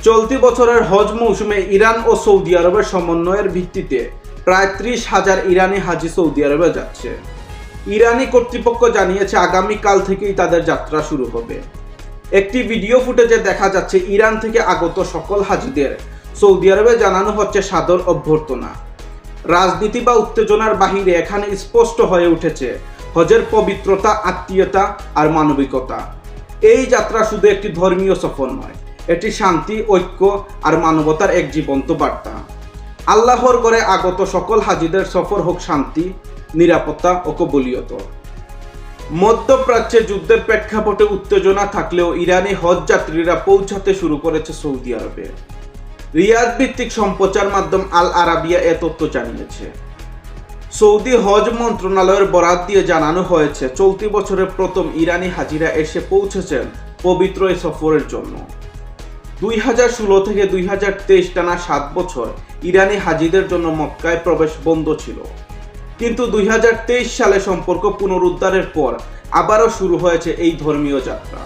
চলতি বছরের হজ মৌসুমে ইরান ও সৌদি আরবের সমন্বয়ের ভিত্তিতে প্রায় 30,000 ইরানি হাজি সৌদি আরবে যাচ্ছে। ইরানি কর্তৃপক্ষ জানিয়েছে আগামীকাল থেকেই তাদের যাত্রা শুরু হবে। একটি ভিডিও ফুটেজে দেখা যাচ্ছে ইরান থেকে আগত সকল হাজিদের সৌদি আরবে জানানো হচ্ছে সাদর অভ্যর্থনা। রাজনীতি বা উত্তেজনার বাহিরে এখানে স্পষ্ট হয়ে উঠেছে হজের পবিত্রতা, আত্মীয়তা আর মানবিকতা। এই যাত্রা শুধু একটি ধর্মীয় সফর নয়, এটি শান্তি, ঐক্য আর মানবতার এক জীবন্ত বার্তা। আল্লাহর ঘরে আগত সকল হাজিদের সফর হোক শান্তি, নিরাপত্তা ও কবুলিয়ত। মধ্যপ্রাচ্যে যুদ্ধের প্রেক্ষাপটে উত্তেজনা থাকলেও ইরানি হজ যাত্রীরা পৌঁছাতে শুরু করেছে সৌদি আরবে। রিয়াদ ভিত্তিক সম্প্রচার মাধ্যম আল আরাবিয়া এ তথ্য জানিয়েছে। সৌদি হজ মন্ত্রণালয়ের বরাত দিয়ে জানানো হয়েছে, চলতি বছরের প্রথম ইরানি হাজিরা এসে পৌঁছেছেন পবিত্র এই সফরের জন্য। 2016 থেকে 2023 টানা 7 বছর ইরানি হাজিদের জন্য মক্কায় প্রবেশ বন্ধ ছিল, কিন্তু 2023 সালে সম্পর্ক পুনরুদ্ধারের পর আবারও শুরু হয়েছে এই ধর্মীয় যাত্রা।